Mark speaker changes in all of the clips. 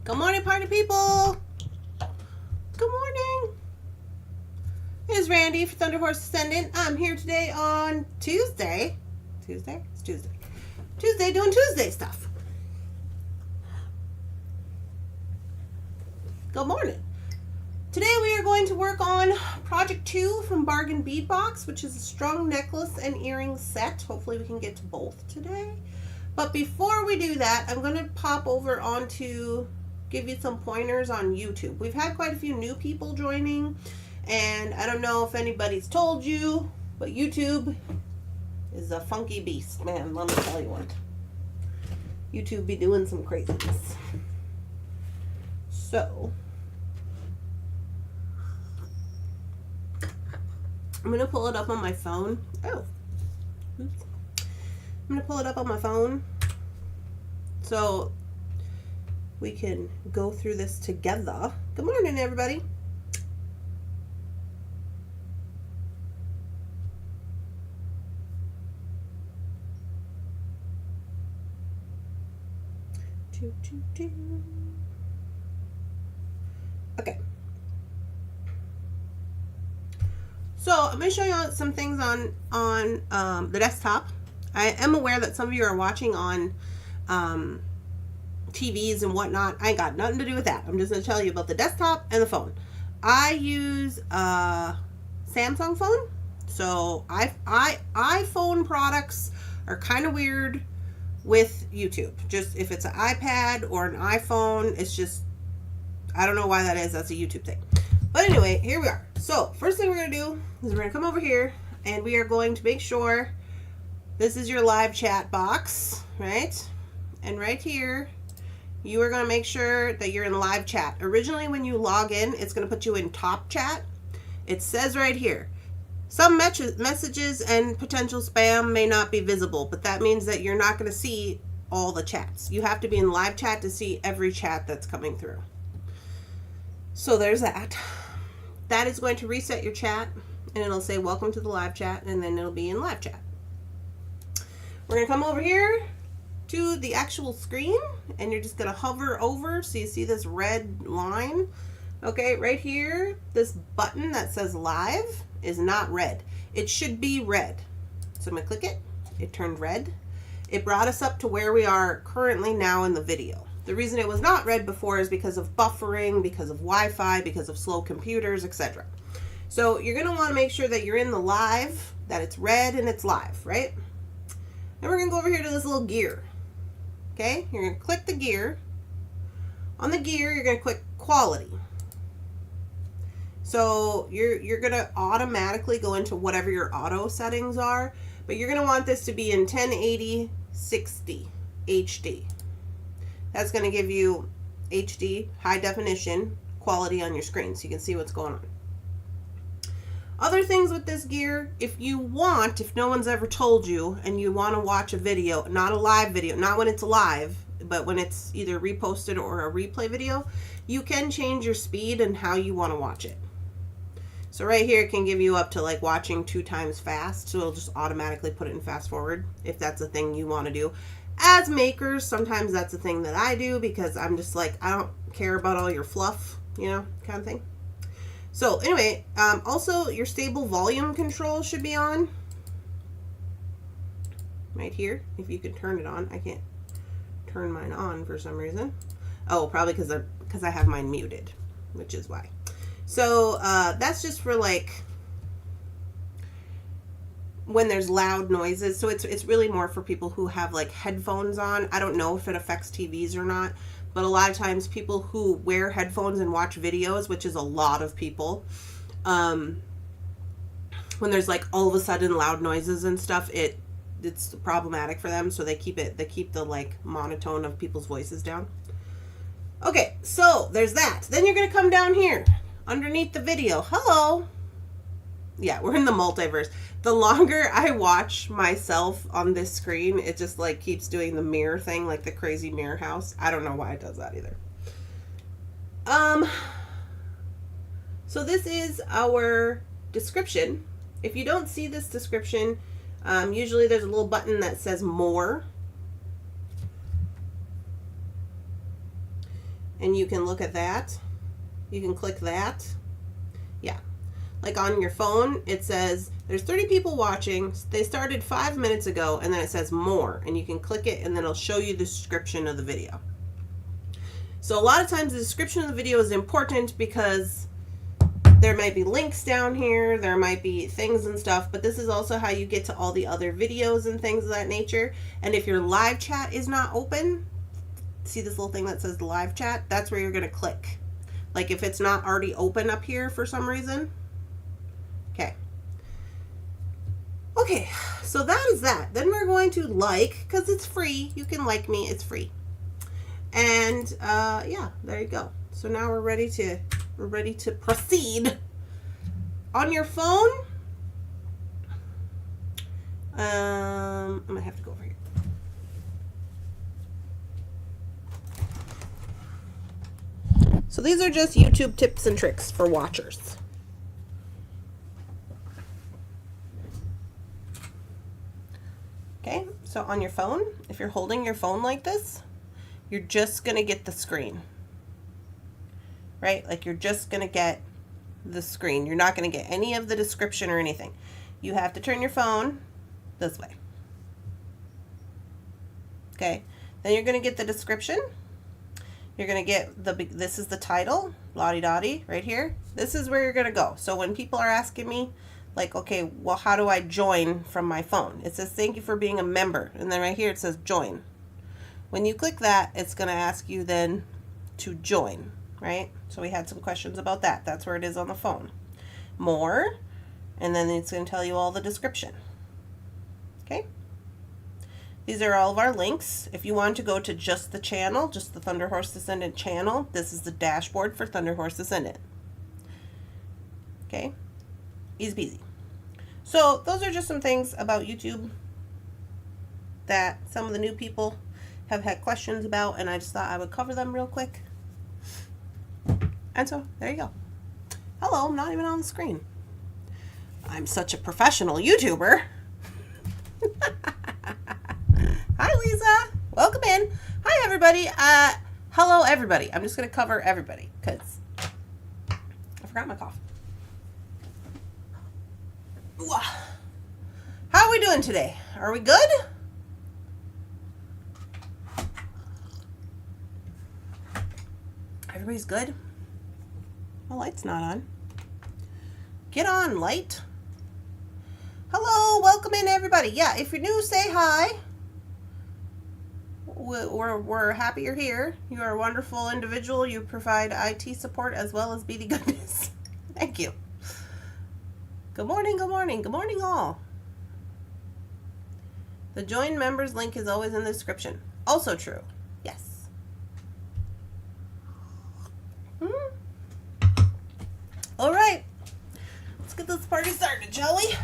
Speaker 1: Good morning, party people. Good morning. It's Randy for Thunderhorse Descendant. I'm here today on Tuesday. Tuesday? It's Tuesday. Tuesday doing Tuesday stuff. Good morning. Today we are going to work on Project 2 from Bargain Bead Box, which is a strung necklace and earring set. Hopefully we can get to both today. But before we do that, I'm going to pop over onto give you some pointers on YouTube. We've had quite a few new people joining, and I don't know if anybody's told you, but YouTube is a funky beast, man. Let me tell you what. YouTube be doing some craziness. So I'm gonna pull it up on my phone. Oh, oops. I'm gonna pull it up on my phone so we can go through this together. Good morning, everybody. Okay. So I'm going to show you some things on the desktop. I am aware that some of you are watching on TVs and whatnot. I ain't got nothing to do with that. I'm just going to tell you about the desktop and the phone. I use a Samsung phone. So iPhone products are kind of weird with YouTube. Just if it's an iPad or an iPhone, it's just, I don't know why that is. That's a YouTube thing. But anyway, here we are. So first thing we're going to do is we're going to come over here and we are going to make sure this is your live chat box, right? And right here, you are going to make sure that you're in live chat. Originally, when you log in, it's going to put you in top chat. It says right here, some messages and potential spam may not be visible, but that means that you're not going to see all the chats. You have to be in live chat to see every chat that's coming through. So there's that. That is going to reset your chat, and it'll say welcome to the live chat, and then it'll be in live chat. We're going to come over here to the actual screen, and you're just going to hover over so you see this red line. Okay, right here, this button that says live is not red. It should be red. So I'm going to click it. It turned red. It brought us up to where we are currently now in the video. The reason it was not red before is because of buffering, because of Wi-Fi, because of slow computers, etc. So you're going to want to make sure that you're in the live, that it's red and it's live, right? Then we're going to go over here to this little gear. Okay, you're going to click the gear. On the gear, you're going to click quality. So you're going to automatically go into whatever your auto settings are, but you're going to want this to be in 1080 60 HD. That's going to give you HD, high definition quality on your screen so you can see what's going on. Other things with this gear, if you want, if no one's ever told you and you want to watch a video, not a live video, not when it's live, but when it's either reposted or a replay video, you can change your speed and how you want to watch it. So right here it can give you up to like watching 2 times fast, so it'll just automatically put it in fast forward if that's a thing you want to do. As makers, sometimes that's a thing that I do because I'm just like, I don't care about all your fluff, you know, kind of thing. So anyway, also your stable volume control should be on. Right here, if you could turn it on. I can't turn mine on for some reason. Oh, probably because I have mine muted, which is why. So that's just for like when there's loud noises. So it's really more for people who have like headphones on. I don't know if it affects TVs or not, but a lot of times people who wear headphones and watch videos, which is a lot of people, when there's like all of a sudden loud noises and stuff, it's problematic for them. So they keep the like monotone of people's voices down. Okay, so there's that. Then you're gonna come down here underneath the video. Hello. Yeah, we're in the multiverse. The longer I watch myself on this screen, it just like keeps doing the mirror thing, like the crazy mirror house. I don't know why it does that either. So this is our description. If you don't see this description, usually there's a little button that says more. and you can look at that. You can click that. Yeah. Like on your phone, it says there's 30 people watching. They started 5 minutes ago, and then it says more, and you can click it, and then it'll show you the description of the video. So a lot of times the description of the video is important because there might be links down here, there might be things and stuff, but this is also how you get to all the other videos and things of that nature. And if your live chat is not open, see this little thing that says live chat? That's where you're going to click. Like if it's not already open up here for some reason. Okay. Okay, so that is that. Then we're going to like, because it's free. You can like me, it's free. And yeah, there you go. So now we're ready to proceed. On your phone, I'm gonna have to go over here. So these are just YouTube tips and tricks for watchers. Okay, so on your phone, if you're holding your phone like this, you're just gonna get the screen. Right? Like you're just going to get the screen. You're not going to get any of the description or anything. You have to turn your phone this way. Okay. Then you're going to get the description. You're going to get this is the title, Lottie-Dottie, right here. This is where you're going to go. So when people are asking me, like, okay, well, how do I join from my phone? It says, thank you for being a member. And then right here it says join. When you click that, it's going to ask you then to join. Right? So we had some questions about that. That's where it is on the phone. More, and then it's going to tell you all the description. Okay? These are all of our links. If you want to go to just the channel, just the Thunderhorse Descendant channel, this is the dashboard for Thunderhorse Descendant. Okay? Easy peasy. So those are just some things about YouTube that some of the new people have had questions about, and I just thought I would cover them real quick. And so, there you go. Hello, I'm not even on the screen. I'm such a professional YouTuber. Hi, Lisa. Welcome in. Hi, everybody. Hello, everybody. I'm just going to cover everybody because I forgot my cough. How are we doing today? Are we good? Everybody's good? My light's not on. Get on, light. Hello, welcome in, everybody. Yeah, if you're new, say hi. We're happy you're here. You are a wonderful individual. You provide IT support as well as beady goodness. Thank you. Good morning, good morning, good morning, all. The join members link is always in the description. Also true. Yes. All right, let's get this party started, shall we?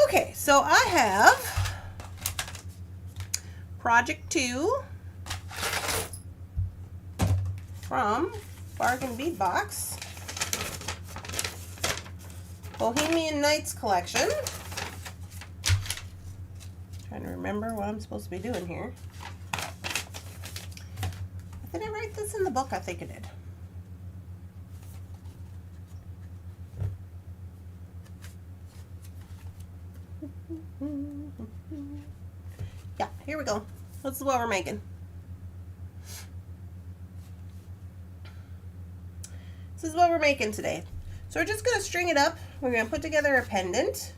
Speaker 1: Okay, so I have Project 2 from Bargain Bead Box, Bohemian Nights collection. Trying to remember what I'm supposed to be doing here. Did I write this in the book? I think I did. Yeah, here we go. This is what we're making. This is what we're making today. So we're just going to string it up. We're going to put together a pendant.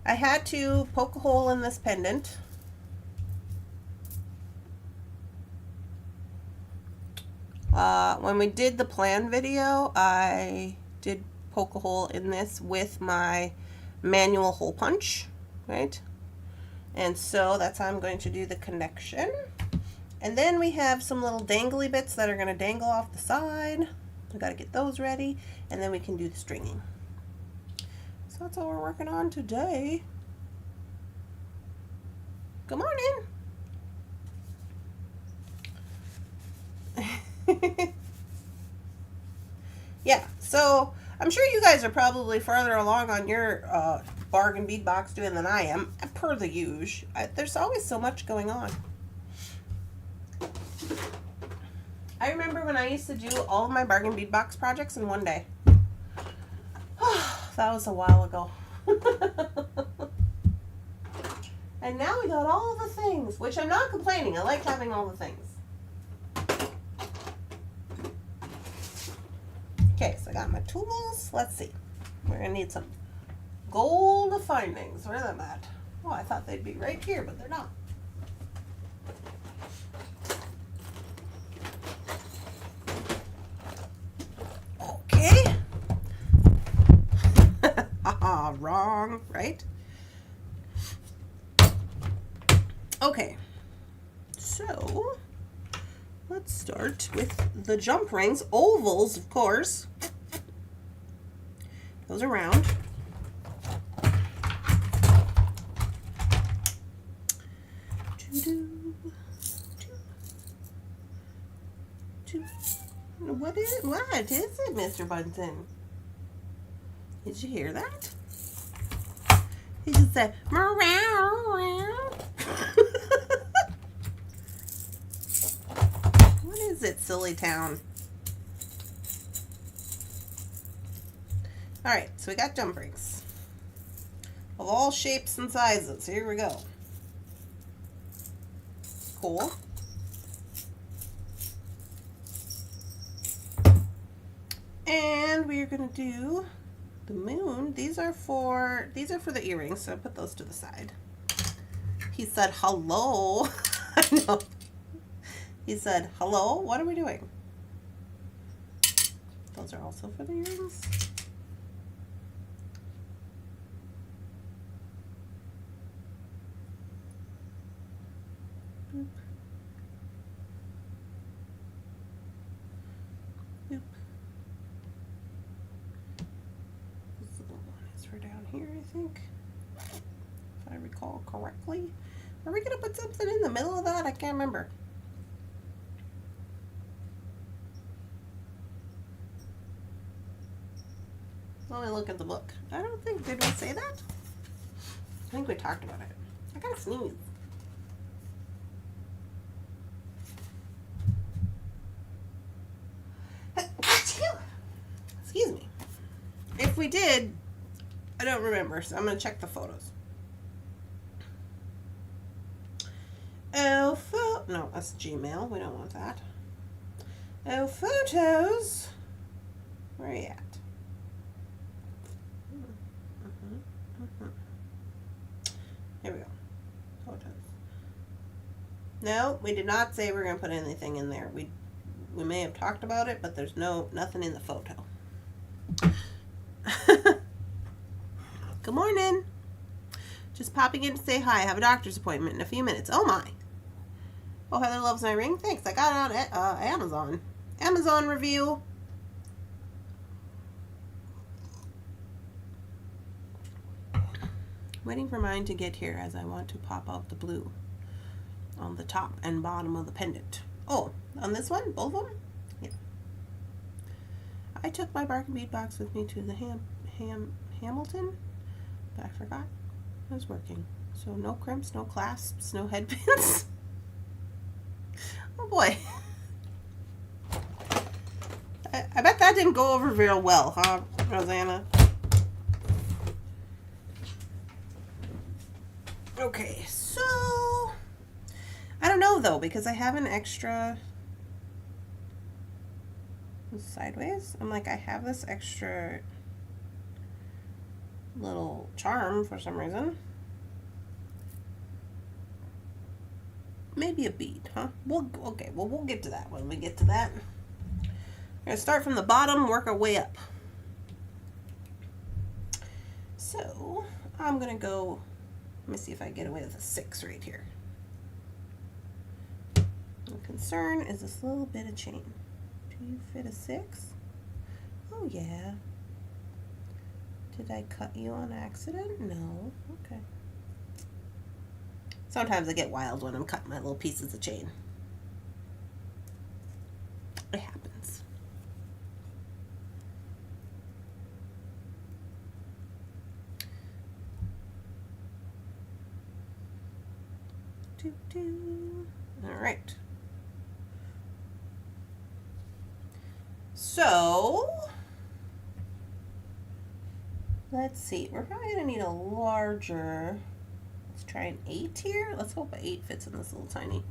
Speaker 1: I had to poke a hole in this pendant. When we did the plan video, I did poke a hole in this with my manual hole punch, right? And so that's how I'm going to do the connection. And then we have some little dangly bits that are going to dangle off the side. We got to get those ready, and then we can do the stringing. So that's all we're working on today. Good morning. Yeah, so I'm sure you guys are probably farther along on your bargain bead box doing than I am, per the usual. There's always so much going on. I remember when I used to do all of my Bargain Bead Box projects in one day. That was a while ago. And now we got all the things, which I'm not complaining. I like having all the things. Okay, so I got my tools. Let's see. We're going to need some gold findings. Where are them at? Oh, I thought they'd be right here, but they're not. Okay. Haha, wrong, right? Okay. So, let's start with the jump rings. Ovals, of course. Those are round. What is it, Mr. Bunsen? Did you hear that? He just said, meow, meow. What is it, silly town? Alright, so we got jump rings of all shapes and sizes. Here we go. Cool. And we are going to do the moon. These are for the earrings, so I put those to the side. He said, hello. I know. He said, hello, what are we doing? Those are also for the earrings. Boop. Boop. This little one is for down here, I think. If I recall correctly. Are we going to put something in the middle of that? I can't remember. Let me look at the book. I don't think, did we say that? I think we talked about it. I gotta sneeze. Excuse me. If we did, I don't remember, so I'm gonna check the photos. Oh, no, that's Gmail. We don't want that. Oh, photos. Where are you at? Here we go. Photos. No, we did not say we're going to put anything in there. We may have talked about it, but there's nothing in the photo. Good morning. Just popping in to say hi. I have a doctor's appointment in a few minutes. Oh my. Oh, Heather loves my ring. Thanks. I got it on Amazon. Amazon review. Waiting for mine to get here as I want to pop out the blue on the top and bottom of the pendant. Oh, on this one? Both of them? Yeah. I took my Bargain Bead Box with me to the Hamilton, but I forgot it was working. So no crimps, no clasps, no headpins. Oh boy. I bet that didn't go over real well, huh, Rosanna? Okay, so I don't know though, because I have an extra sideways. I'm like, I have this extra little charm for some reason. Maybe a bead, huh? We'll get to that when we get to that. We're gonna start from the bottom, work our way up. So I'm gonna go. Let me see if I get away with a 6 right here. The concern is this little bit of chain. Do you fit a 6? Oh yeah. Did I cut you on accident? No. Okay. Sometimes I get wild when I'm cutting my little pieces of chain. It happens. All right. So let's see. We're probably gonna need a larger. Let's try an 8 here. Let's hope an 8 fits in this little tiny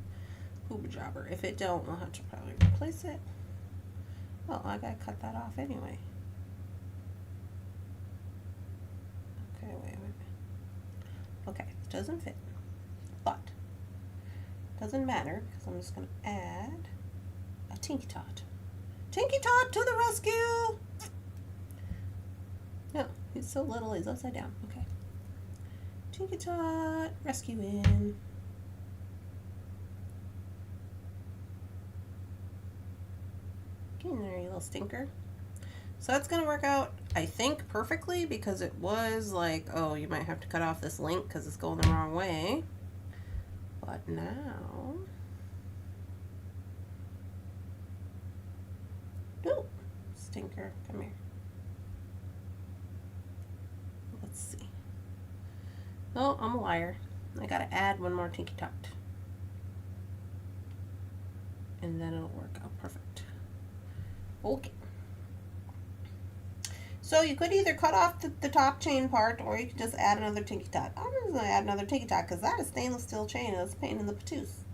Speaker 1: hooba jobber. If it don't, we'll have to probably replace it. Well, I gotta cut that off anyway. Okay, wait. Okay, it doesn't fit, but doesn't matter because I'm just gonna add a Tinky Tot. Tinky Tot to the rescue! No, he's so little, he's upside down. Okay. Tinky Tot, rescue in. Get in there, you little stinker. So that's going to work out, I think, perfectly because it was like, oh, you might have to cut off this link because it's going the wrong way. But now... No, stinker, come here. Let's see. Oh, I'm a liar. I got to add one more Tinky Tot. And then it'll work out perfect. Okay. So you could either cut off the top chain part, or you could just add another Tinky Tot. I'm just going to add another Tinky Tot because that is stainless steel chain and it's a pain in the patooth.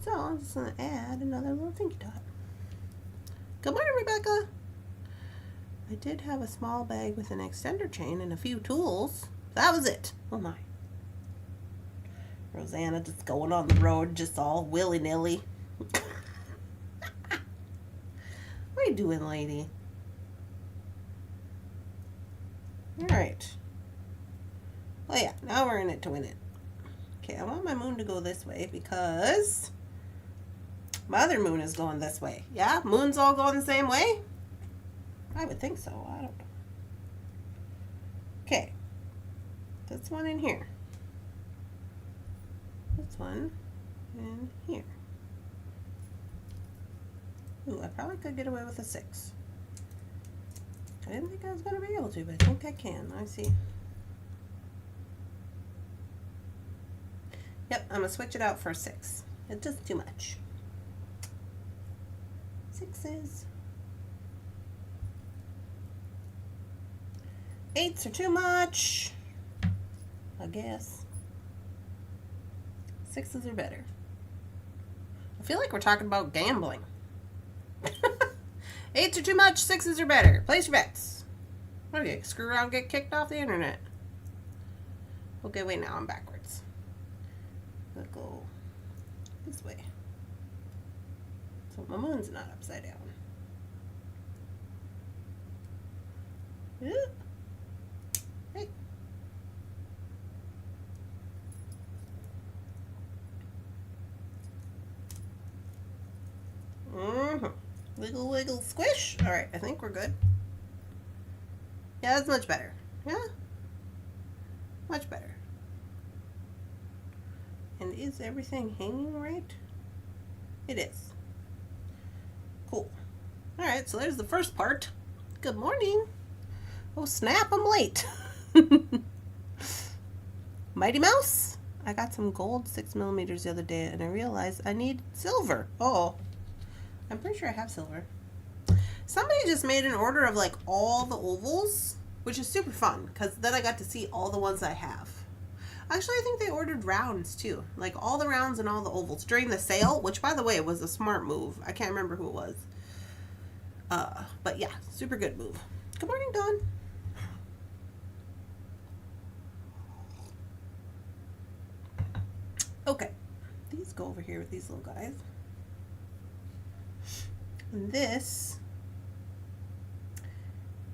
Speaker 1: So I'm just going to add another little Tinky Tot. Good morning, Rebecca. I did have a small bag with an extender chain and a few tools. That was it. Oh my. Rosanna just going on the road just all willy-nilly. What are you doing, lady? Alright. Oh yeah, now we're in it to win it. Okay, I want my moon to go this way because my other moon is going this way. Yeah? Moon's all going the same way? I would think so. I don't know. Okay. This one in here. This one in here. Ooh, I probably could get away with a 6. I didn't think I was going to be able to, but I think I can. I see. Yep, I'm going to switch it out for a 6. It's just too much. 6s. 8s are too much, I guess. 6s are better. I feel like we're talking about gambling. 8s are too much, 6s are better. Place your bets. Okay, screw around, get kicked off the internet. Okay, wait, now I'm backwards. Let's go this way. So my moon's not upside down. Yeah. Hey. Wiggle, wiggle, squish. All right, I think we're good. Yeah, that's much better. Yeah? Much better. And is everything hanging right? It is. Cool. All right, so there's the first part. Good morning. Oh, snap, I'm late. Mighty Mouse. I got some gold 6mm the other day, and I realized I need silver. Oh, I'm pretty sure I have silver. Somebody just made an order of like all the ovals, which is super fun because then I got to see all the ones I have. Actually, I think they ordered rounds too, like all the rounds and all the ovals during the sale, which by the way was a smart move. I can't remember who it was. But yeah, super good move. Good morning, Dawn. Okay, these go over here with these little guys. And this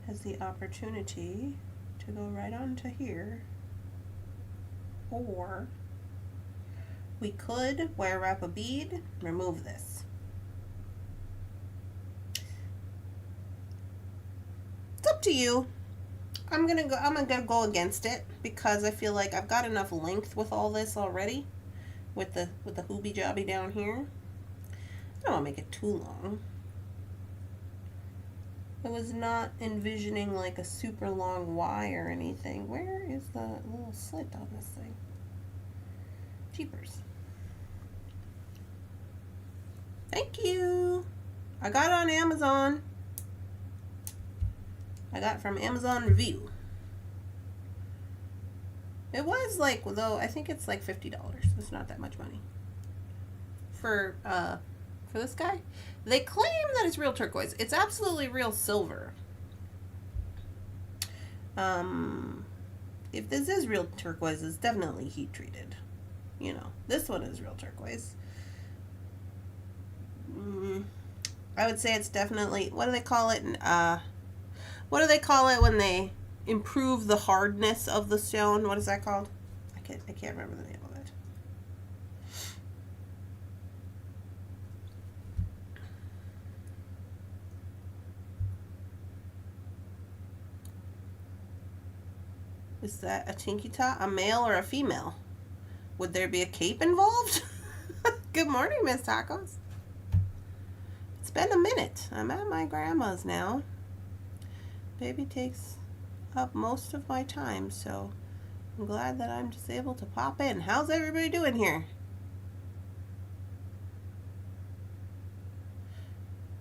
Speaker 1: has the opportunity to go right onto here, or we could wire wrap a bead, remove this. It's up to you. I'm gonna go against it because I feel like I've got enough length with all this already, with the hoobie jobby down here. I don't want to make it too long. I was not envisioning like a super long Y or anything. Where is the little slit on this thing? Jeepers. Thank you. I got it on Amazon. I got from Amazon review. It was like, though, I think it's like $50. It's not that much money. For this guy. They claim that it's real turquoise. It's absolutely real silver. If this is real turquoise, it's definitely heat treated. You know, this one is real turquoise. I would say it's definitely, what do they call it? What do they call it when they improve the hardness of the stone? What is that called? I can't remember the name of it. Is that a tinky tot, a male or a female? Would there be a cape involved? Good morning, Miss Tacos. It's been a minute. I'm at my grandma's now. Baby takes up most of my time, so I'm glad that I'm just able to pop in. How's everybody doing here?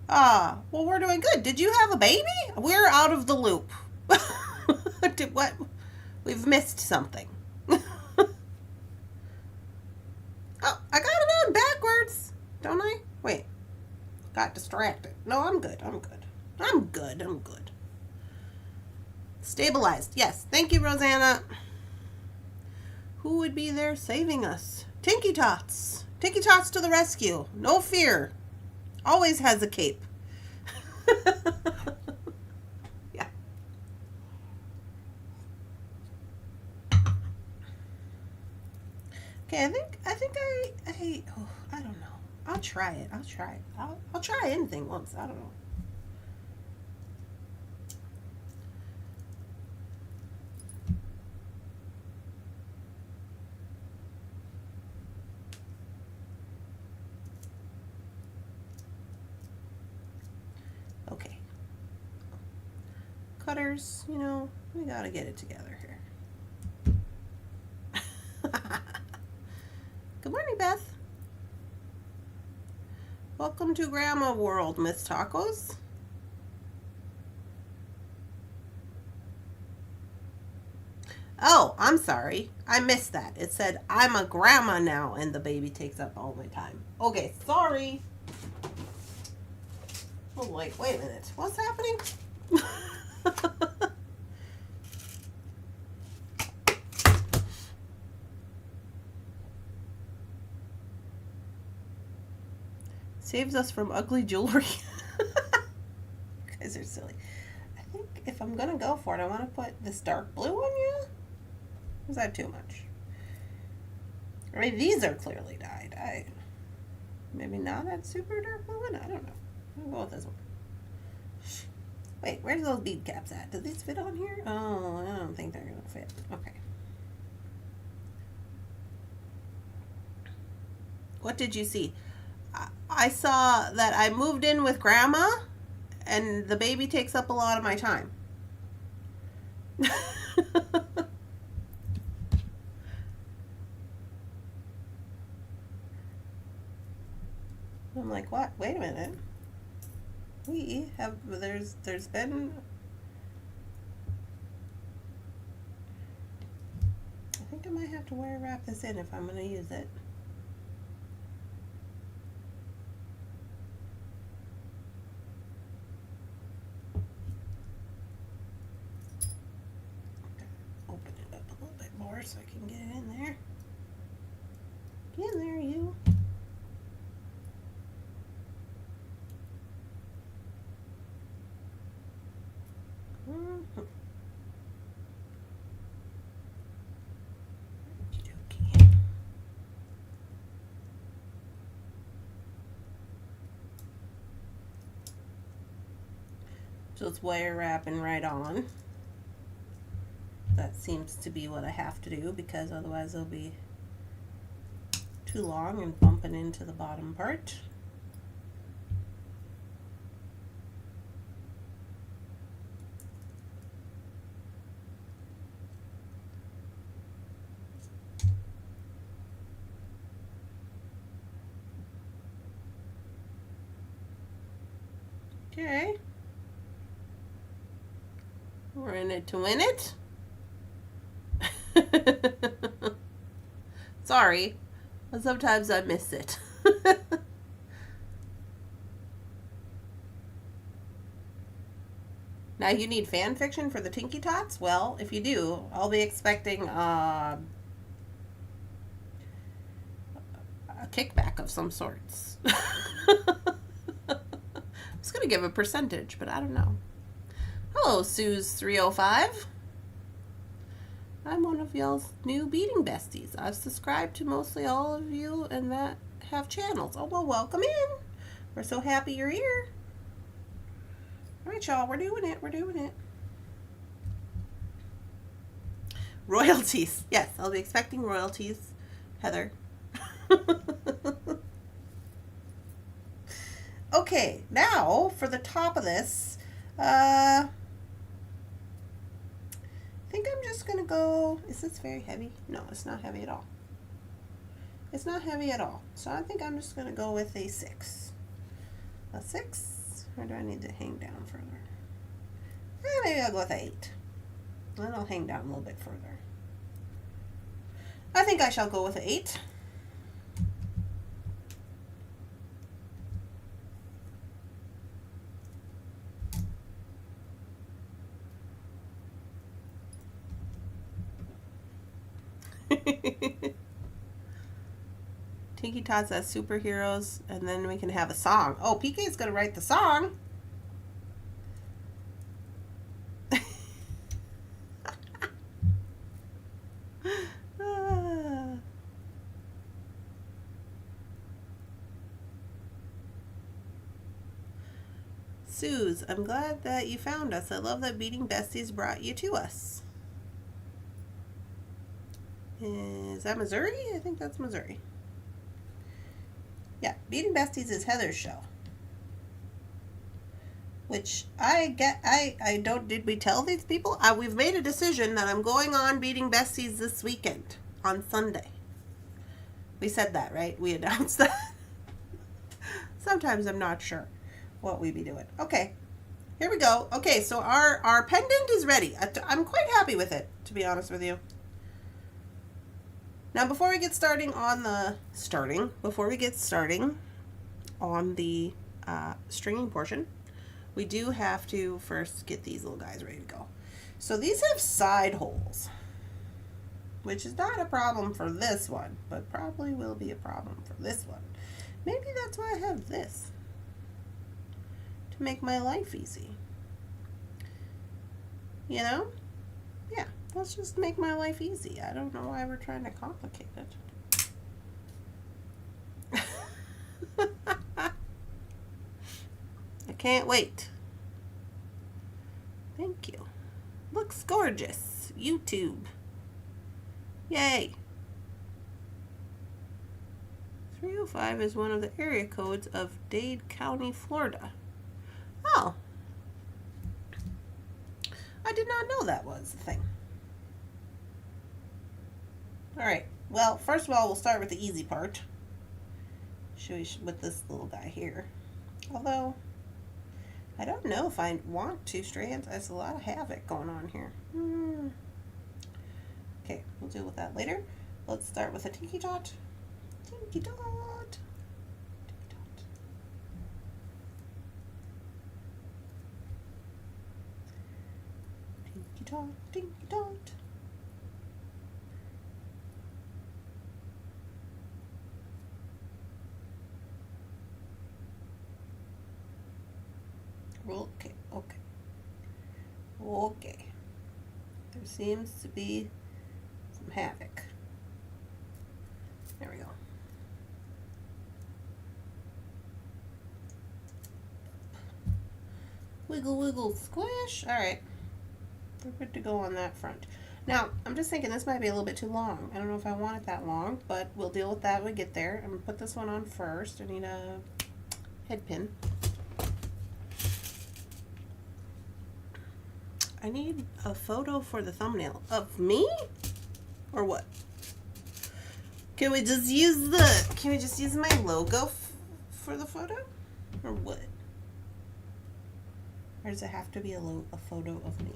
Speaker 1: Well, we're doing good. Did you have a baby? We're out of the loop. What? We've missed something. Oh, I got it on backwards, don't I? Wait. Got distracted. No, I'm good. I'm good. I'm good. I'm good. Stabilized. Yes. Thank you, Rosanna. Who would be there saving us? Tinky Tots. Tinky Tots to the rescue. No fear. Always has a cape. Yeah. Okay, I think I don't know. I'll try it. I'll try anything once. I don't know. Okay. Cutters, you know, we gotta get it together here. Good morning, Beth. Welcome to Grandma World, Miss Tacos. Oh, I'm sorry. I missed that. It said, I'm a grandma now, and the baby takes up all my time. Okay, sorry. Oh, wait a minute. What's happening? Saves us from ugly jewelry. You guys are silly. I think if I'm gonna go for it, I want to put this dark blue on you. Is that too much? I mean, these are clearly dyed. Maybe not that super dark blue one. I don't know. I'll go with this one. Wait, where's those bead caps at? Do these fit on here? Oh, I don't think they're gonna fit. Okay. What did you see? I saw that I moved in with Grandma, and the baby takes up a lot of my time. I'm like, what? Wait a minute. There's been, I think I might have to wire wrap this in if I'm going to use it. Open it up a little bit more so I can get it in there. Get in there, you. So it's wire wrapping right on. That seems to be what I have to do because otherwise it'll be too long and bumping into the bottom part. Okay. We're in it to win it. Sorry, but sometimes I miss it. Now you need fan fiction for the Tinky Tots? Well, if you do, I'll be expecting a kickback of some sorts. I was going to give a percentage, but I don't know. Hello, Suze305. I'm one of y'all's new beading besties. I've subscribed to mostly all of you and that have channels. Oh, well, welcome in. We're so happy you're here. All right, y'all, we're doing it. We're doing it. Royalties. Yes, I'll be expecting royalties, Heather. Okay, now for the top of this, I think I'm just going to go, is this very heavy? No, it's not heavy at all. It's not heavy at all. So I think I'm just going to go with a 6. A 6? Or do I need to hang down further? Maybe I'll go with an 8. Then I'll hang down a little bit further. I think I shall go with an 8. Tinky Tots as superheroes, and then we can have a song. Oh, PK's gonna write the song. Suze, I'm glad that you found us. I love that Beading Besties brought you to us. Is that Missouri? I think that's Missouri. Yeah, Beading Besties is Heather's show. Which I don't, did we tell these people? We've made a decision that I'm going on Beading Besties this weekend on Sunday. We said that, right? We announced that. Sometimes I'm not sure what we be doing. Okay, here we go. Okay, so our pendant is ready. I'm quite happy with it, to be honest with you. Now, before we get starting on the stringing portion, we do have to first get these little guys ready to go. So these have side holes, which is not a problem for this one, but probably will be a problem for this one. Maybe that's why I have this, to make my life easy. You know? Yeah. Let's just make my life easy. I don't know why we're trying to complicate it. I can't wait. Thank you. Looks gorgeous. YouTube. Yay. 305 is one of the area codes of Dade County, Florida. Oh. I did not know that was the thing. Alright, well, first of all, we'll start with the easy part. With this little guy here. Although, I don't know if I want 2 strands. There's a lot of havoc going on here. Okay, we'll deal with that later. Let's start with a Tinky Tot. Tinky Tot. Tinky Tot. Tinky Tot. Okay. There seems to be some havoc. There we go. Wiggle, wiggle, squish. Alright. We're good to go on that front. Now, I'm just thinking this might be a little bit too long. I don't know if I want it that long, but we'll deal with that when we get there. I'm going to put this one on first. I need a head pin. I need a photo for the thumbnail. Of me? Or what? Can we just use my logo for the photo? Or what? Or does it have to be a photo of me?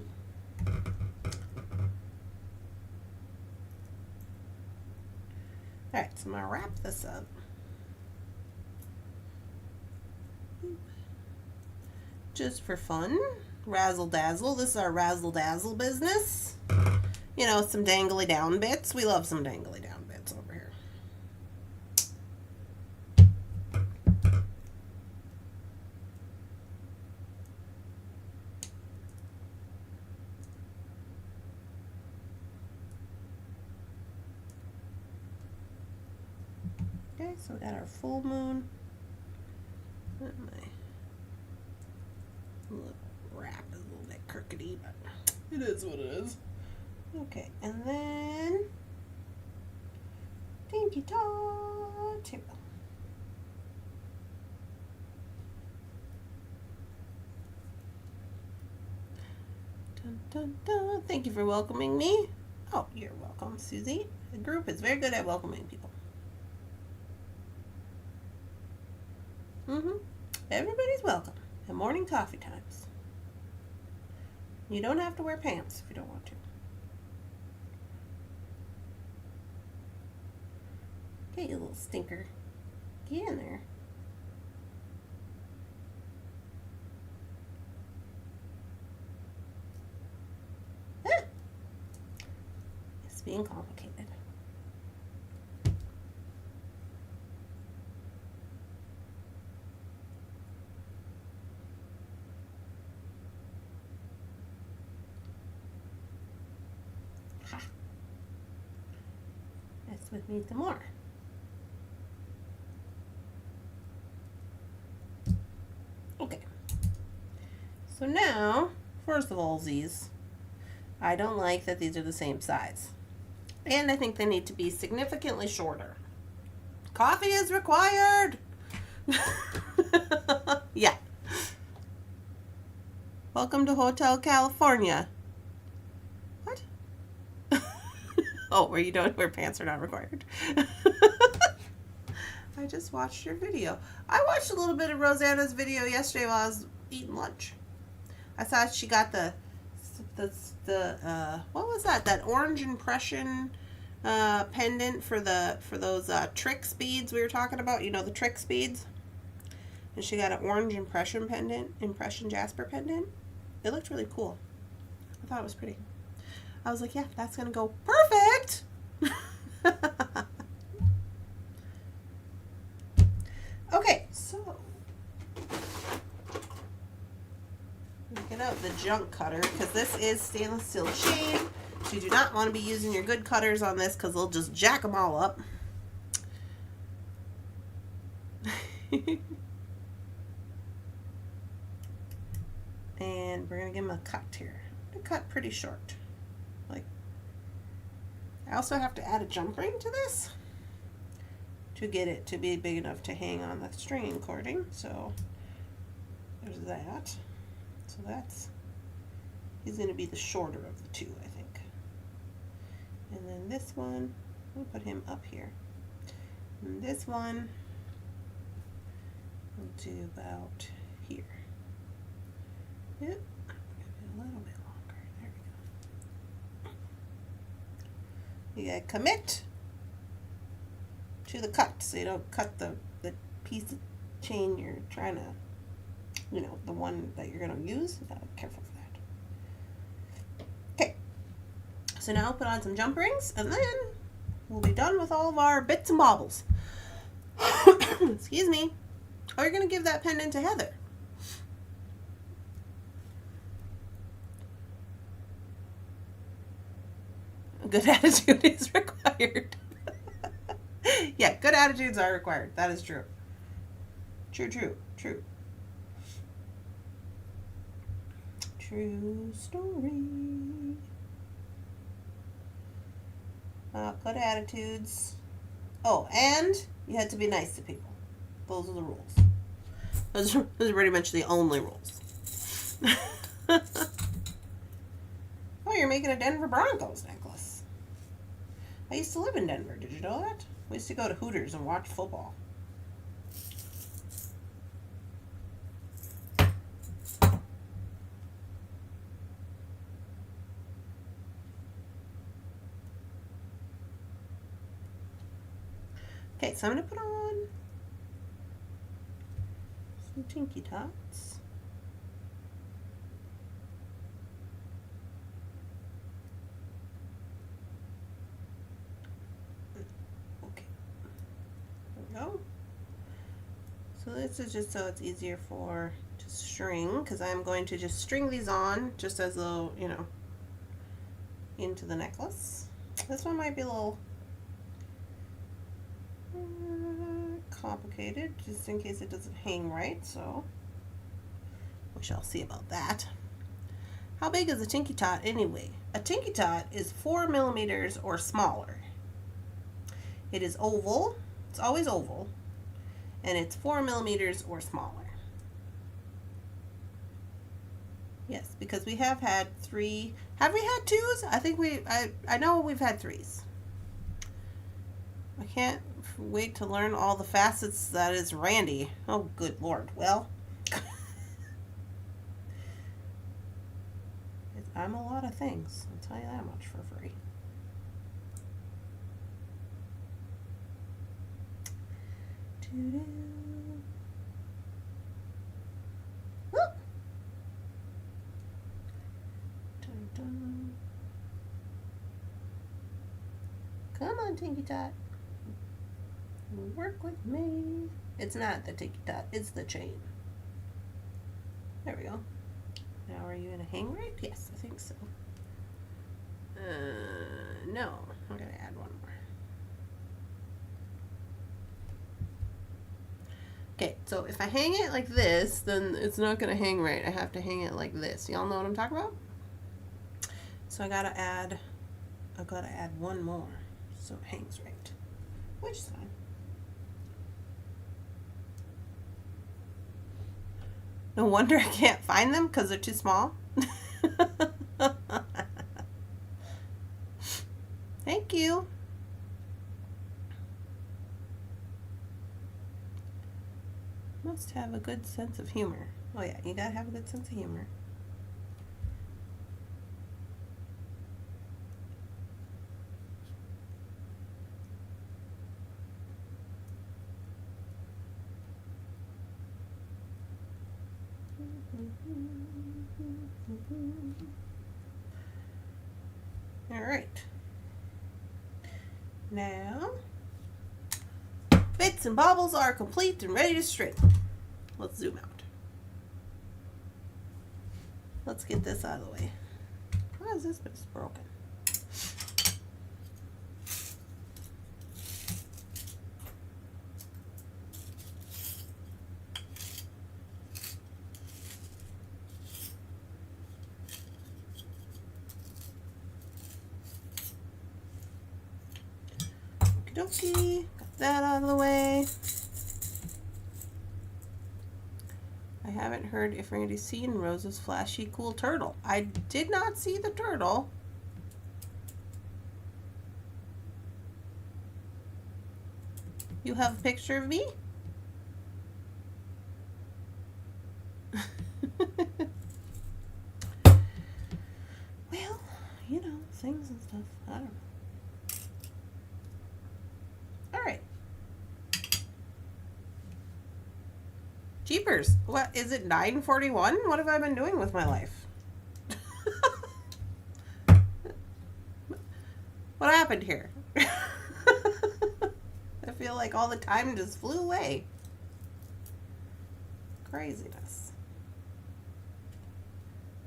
Speaker 1: Alright, so I'm going to wrap this up. Just for fun. Razzle dazzle. This is our razzle dazzle business. You know, some dangly down bits. We love some dangly down bits over here. Okay, so we got our full moon. My little wrap is a little bit crookedy, but it is what it is. Okay, and then dinky dot table. Dun, dun, dun. Thank you for welcoming me. Oh, you're welcome, Susie. The group is very good at welcoming people. Everybody's welcome at morning coffee times. You don't have to wear pants if you don't want to. Okay, you little stinker. Get in there. Ah! It's being complicated. With me some more. Okay. So now, first of all, these, I don't like that these are the same size. And I think they need to be significantly shorter. Coffee is required! Yeah. Welcome to Hotel California. Oh, where you don't wear pants are not required. I just watched your video. I watched a little bit of Rosanna's video yesterday while I was eating lunch. I saw she got the what was that? That orange impression pendant for those tricks beads we were talking about. You know, the tricks beads. And she got an orange impression jasper pendant. It looked really cool. I thought it was pretty. I was like, yeah, that's going to go perfect. Okay, so get out the junk cutter because this is stainless steel chain. So you do not want to be using your good cutters on this because they'll just jack them all up. And we're going to give them a cut here. I'm going to cut pretty short. I also have to add a jump ring to this to get it to be big enough to hang on the string cording. So there's that. So he's going to be the shorter of the two, I think. And then this one, we'll put him up here. And this one we'll do about here. Yep. A little bit. You gotta commit to the cut so you don't cut the piece of chain you're trying to, you know, the one that you're gonna use. You gotta be careful for that. Okay, so now I'll put on some jump rings and then we'll be done with all of our bits and baubles. Excuse me. Oh, you're gonna give that pendant to Heather. Good attitude is required. Yeah, good attitudes are required. That is true. True. True story. Good attitudes. Oh, and you had to be nice to people. Those are the rules. Those are pretty much the only rules. Oh, you're making a Denver Broncos necklace. I used to live in Denver. Did you know that? We used to go to Hooters and watch football. Okay, so I'm going to put on some Tinky Tots. Okay, there we go. So this is just so it's easier for to string, because I'm going to just string these on just as though, you know, into the necklace. This one might be a little complicated, just in case it doesn't hang right, so we shall see about that. How big is a Tinky Tot anyway? A Tinky Tot is 4 millimeters or smaller. It is oval, it's always oval, and it's 4 millimeters or smaller. Yes, because we have had 3. Have we had 2s? I think I know we've had 3s. I can't wait to learn all the facets that is Randy. Oh, good Lord. Well, I'm a lot of things. I'll tell you that much for free. Whoop. Dun, dun. Come on, Tinky Tot. Work with me. It's not the Tinky Tot, it's the chain. There we go. Now are you in a hang right? Yes, I think so. No, I'm gonna add one more. Okay, so if I hang it like this, then it's not gonna hang right. I have to hang it like this. Y'all know what I'm talking about? So I've gotta add one more so it hangs right, which is fine. No wonder I can't find them, because they're too small. Thank you. Must have a good sense of humor. Oh yeah, you gotta have a good sense of humor. All right. Now, bits and baubles are complete and ready to string. Let's zoom out. Let's get this out of the way. Why is this bit broken? Okie, got that out of the way. I haven't heard if Randy's seen Rose's flashy cool turtle. I did not see the turtle. You have a picture of me? Well, you know, things and stuff. I don't know. Jeepers, what is it, 9:41? What have I been doing with my life? What happened here? I feel like all the time just flew away. Craziness.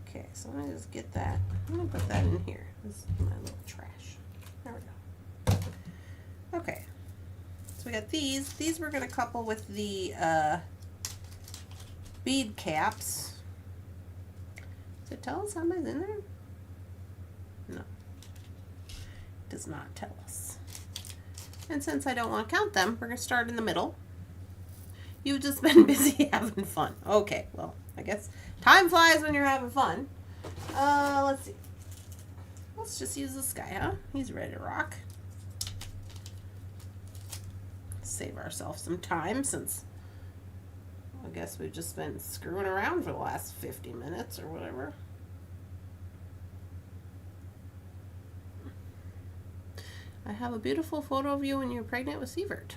Speaker 1: Okay, so let me just get that. I'm going to put that in here. This is my little trash. There we go. Okay. So we got these. These we're going to couple with the bead caps. Does it tell us how much in there? No. It does not tell us. And since I don't want to count them, we're going to start in the middle. You've just been busy having fun. Okay, well, I guess time flies when you're having fun. Let's see. Let's just use this guy, huh? He's ready to rock. Save ourselves some time since I guess we've just been screwing around for the last 50 minutes or whatever. I have a beautiful photo of you when you're pregnant with Sievert.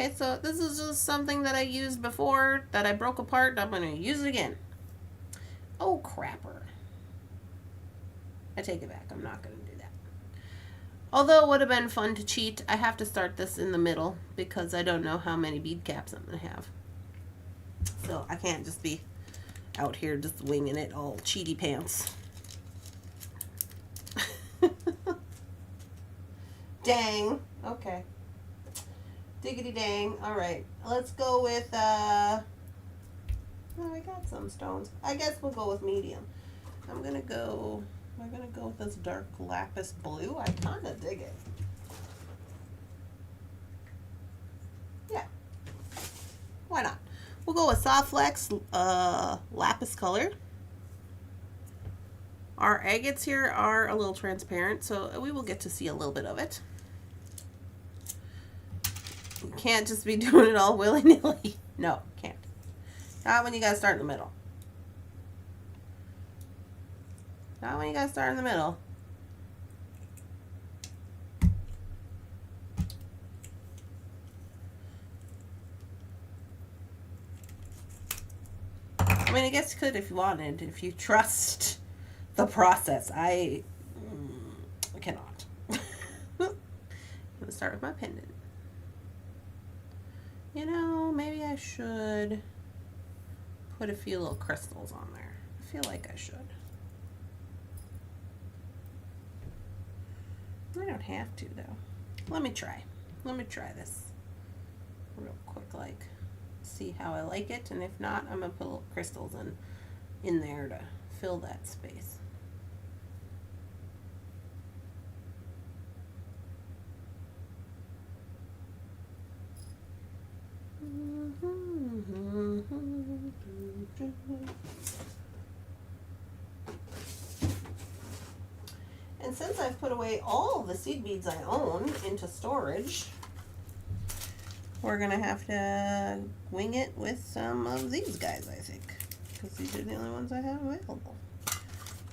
Speaker 1: Okay, so this is just something that I used before that I broke apart. I'm going to use it again. Oh, crapper. I take it back. I'm not going to do that. Although it would have been fun to cheat, I have to start this in the middle because I don't know how many bead caps I'm going to have. So I can't just be out here just winging it all cheaty pants. Dang. Okay. Diggity dang. Alright. Let's go with, oh, I got some stones. I guess we'll go with medium. I'm gonna go with this dark lapis blue. I kinda dig it. Yeah. Why not? We'll go with Soft Flex lapis color. Our agates here are a little transparent, so we will get to see a little bit of it. You can't just be doing it all willy-nilly. No, can't. Not when you gotta start in the middle. Not when you gotta start in the middle. I mean, I guess you could if you wanted, if you trust the process. I cannot. I'm gonna start with my pendant. You know, maybe I should put a few little crystals on there. I feel like I should. I don't have to, though. Let me try. Let me try this real quick, like, see how I like it. And if not, I'm going to put little crystals in there to fill that space. And since I've put away all the seed beads I own into storage, we're going to have to wing it with some of these guys, I think. Because these are the only ones I have available.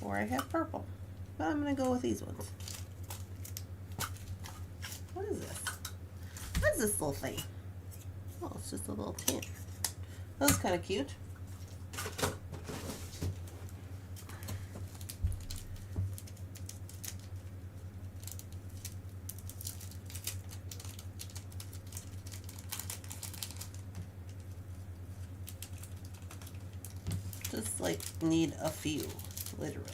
Speaker 1: Or I have purple. But I'm going to go with these ones. What is this? What is this little thing? Oh, it's just a little tin. That's kind of cute. Just like need a few, literally.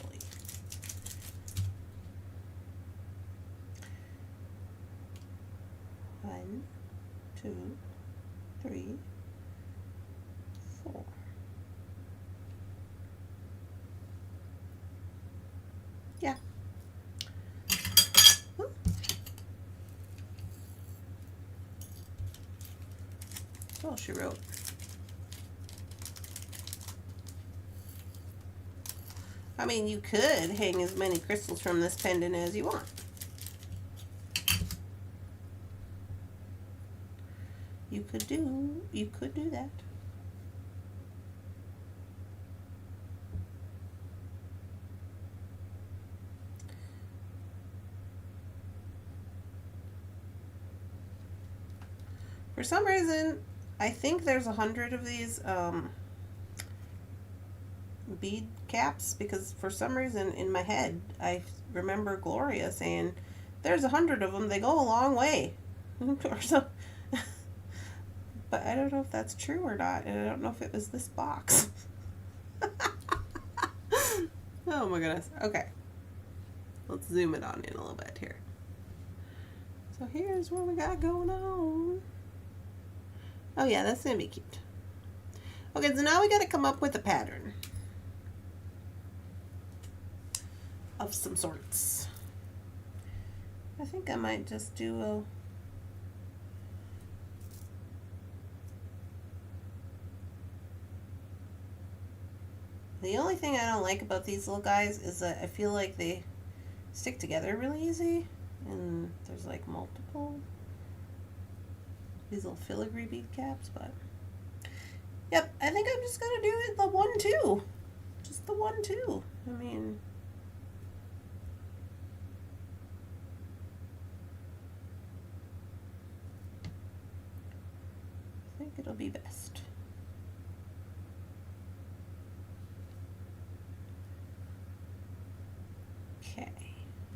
Speaker 1: One, two, three, four. Yeah. Ooh. Oh, she wrote. I mean, you could hang as many crystals from this pendant as you want. You could do that. For some reason, I think there's 100 of these bead caps, because for some reason in my head I remember Gloria saying there's 100 of them, they go a long way. Or so. But I don't know if that's true or not, and I don't know if it was this box. Oh my goodness. Okay, let's zoom it on in a little bit here. So here's what we got going on. Oh yeah, that's gonna be cute. Okay, so now we gotta come up with a pattern of some sorts. I think I might just do a the only thing I don't like about these little guys is that I feel like they stick together really easy, and there's like multiple these little filigree bead caps, but yep, I think I'm just gonna do it the 1-2. Just the 1-2. I mean, it'll be best. Okay,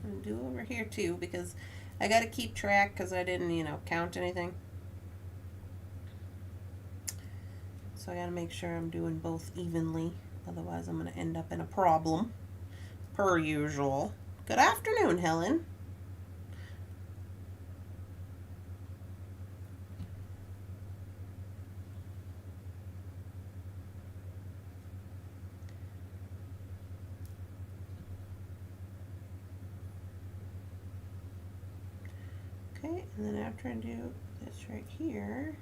Speaker 1: I'm gonna do over here too because I gotta keep track because I didn't, you know, count anything. So I gotta make sure I'm doing both evenly, otherwise I'm gonna end up in a problem, per usual. Good afternoon, Helen. Okay, and then after I do this right here,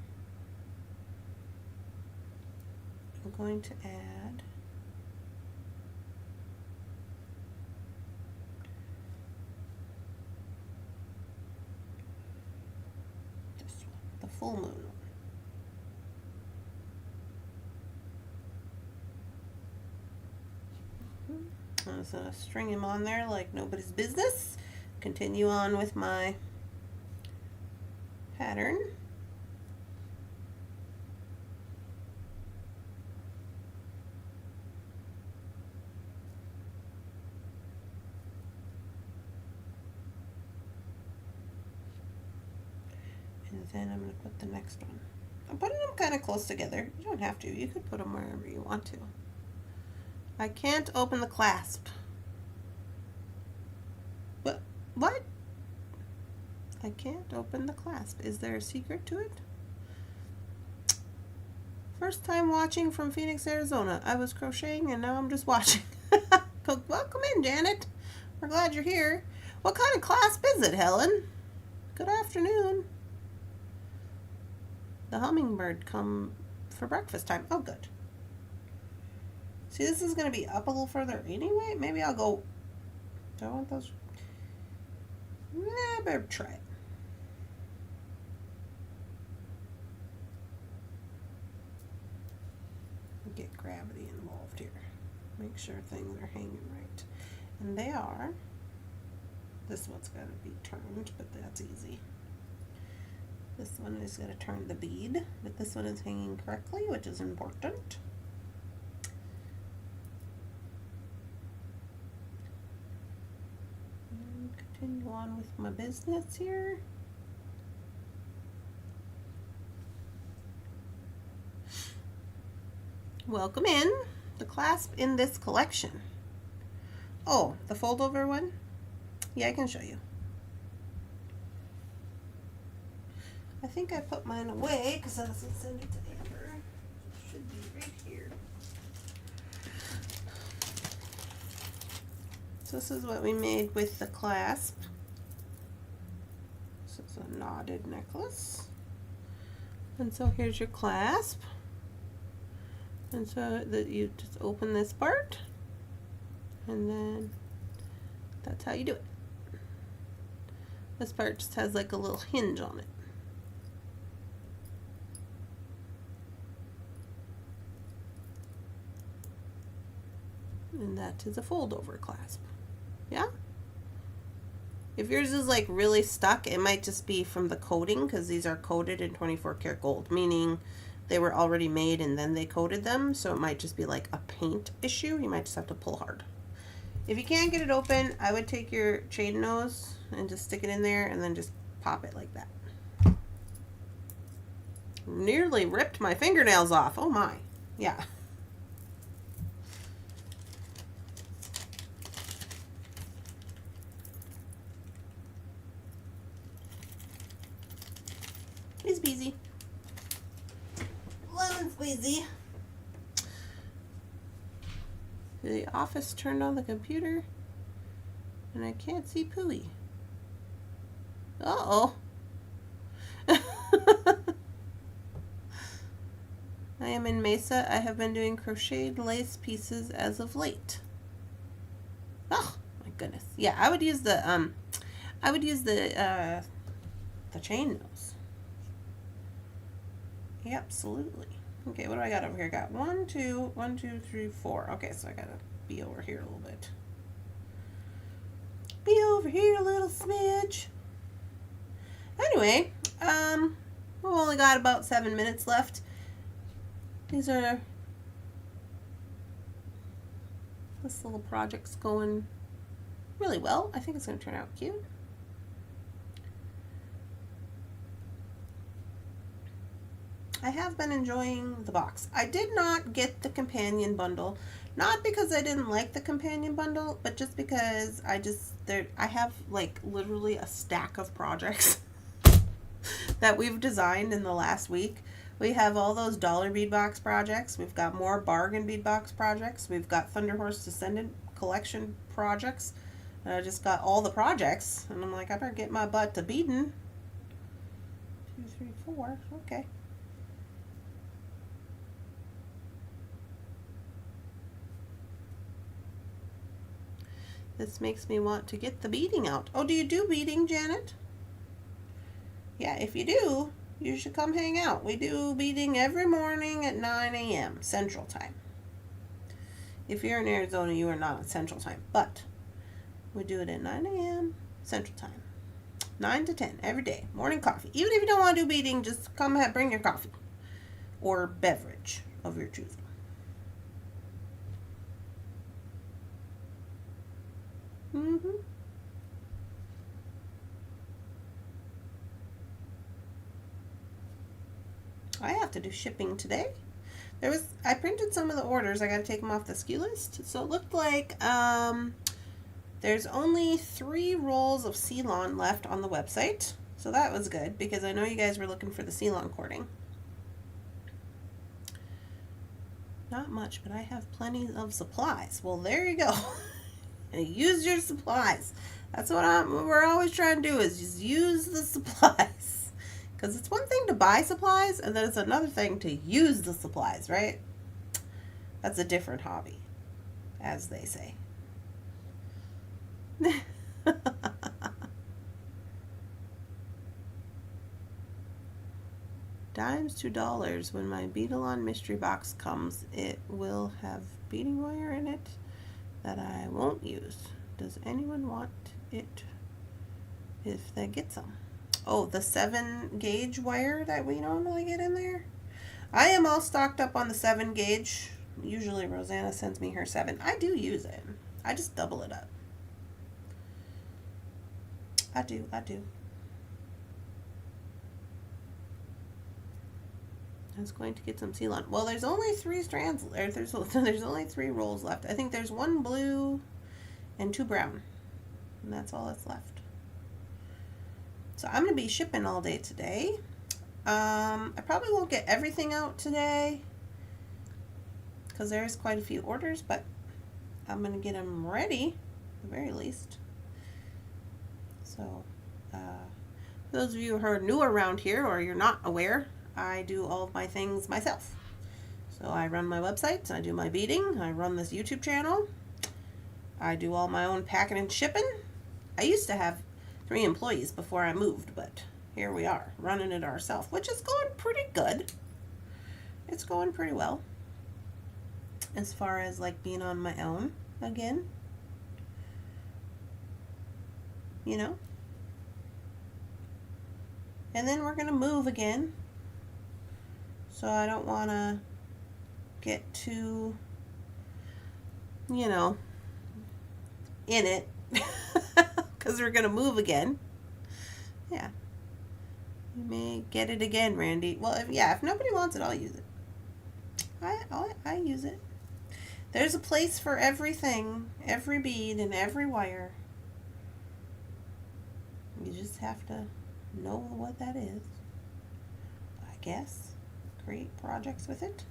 Speaker 1: I'm going to add this one, the full moon one. I'm just going to string him on there like nobody's business. Continue on with my pattern. And then I'm going to put the next one. I'm putting them kind of close together. You don't have to. You could put them wherever you want to. I can't open the clasp. What? I can't open the clasp. Is there a secret to it? First time watching from Phoenix, Arizona. I was crocheting and now I'm just watching. Welcome in, Janet. We're glad you're here. What kind of clasp is it, Helen? Good afternoon. The hummingbird come for breakfast time. Oh, good. See, this is going to be up a little further anyway. Maybe I'll go. Do I want those? Nah, I better try it. Get gravity involved here. Make sure things are hanging right. And they are. This one's got to be turned, but that's easy. This one is going to turn the bead, but this one is hanging correctly, which is important. And continue on with my business here. Welcome in. The clasp in this collection. Oh, the fold over one? Yeah, I can show you. I think I put mine away because I wasn't sending it to Amber. It should be right here. So this is what we made with the clasp. This is a knotted necklace. And so here's your clasp. And so that you just open this part, and then that's how you do it. This part just has like a little hinge on it. And that is a fold over clasp. Yeah? If yours is like really stuck, it might just be from the coating, because these are coated in 24 karat gold, meaning they were already made and then they coated them, so it might just be like a paint issue. You might just have to pull hard. If you can't get it open, I would take your chain nose and just stick it in there and then just pop it like that. Nearly ripped my fingernails off. Oh my. Yeah. Easy peasy. Lemon squeezy. The office turned on the computer and I can't see Pooey. Uh-oh. I am in Mesa. I have been doing crocheted lace pieces as of late. Oh my goodness. Yeah, I would use the chain nose. Yeah, absolutely. Okay, what do I got over here? I got 1, 2, 1, 2, 3, 4. Okay, so I gotta be over here a little bit. Be over here a little smidge. Anyway, we've only got about 7 minutes left. These are, this little project's going really well. I think it's going to turn out cute. I have been enjoying the box. I did not get the companion bundle, not because I didn't like the companion bundle, but just because I have like literally a stack of projects that we've designed in the last week. We have all those dollar bead box projects. We've got more bargain bead box projects. We've got Thunderhorse Descendant collection projects. And I just got all the projects, and I'm like, I better get my butt to beading. 2, 3, 4. Okay. This makes me want to get the beading out. Oh, do you do beading, Janet? Yeah, if you do, you should come hang out. We do beading every morning at 9 a.m. Central Time. If you're in Arizona, you are not at Central Time, but we do it at 9 a.m. Central Time. 9 to 10 every day. Morning coffee. Even if you don't want to do beading, just come bring your coffee or beverage of your choosing. I have to do shipping today. I printed some of the orders. I got to take them off the SKU list. So it looked like there's only 3 rolls of Ceylon left on the website. So that was good because I know you guys were looking for the Ceylon cording. Not much, but I have plenty of supplies. Well, there you go. Use your supplies. That's what we're always trying to do, is just use the supplies. Because it's one thing to buy supplies, and then it's another thing to use the supplies, right? That's a different hobby, as they say. Dimes to dollars. When my Beadalon mystery box comes, it will have beading wire in it that I won't use. Does anyone want it if they get some? Oh, the 7 gauge wire that we normally get in there? I am all stocked up on the 7 gauge. Usually Rosanna sends me her 7. I do use it. I just double it up. I do. I was going to get some Ceylon. Well, there's only 3 strands. There's only 3 rolls left. I think there's 1 blue and 2 brown. And that's all that's left. So I'm going to be shipping all day today. I probably won't get everything out today because there's quite a few orders, but I'm going to get them ready at the very least. So for those of you who are new around here or you're not aware, I do all of my things myself. So I run my website, I do my beading, I run this YouTube channel, I do all my own packing and shipping. I used to have 3 employees before I moved, but here we are, running it ourselves, which is going pretty good. It's going pretty well. As far as like being on my own again. You know? And then we're going to move again. So I don't want to get too, you know, in it. Because we're going to move again. Yeah. You may get it again, Randy. Well, if nobody wants it, I'll use it. I use it. There's a place for everything, every bead and every wire. You just have to know what that is, I guess. Create projects with it.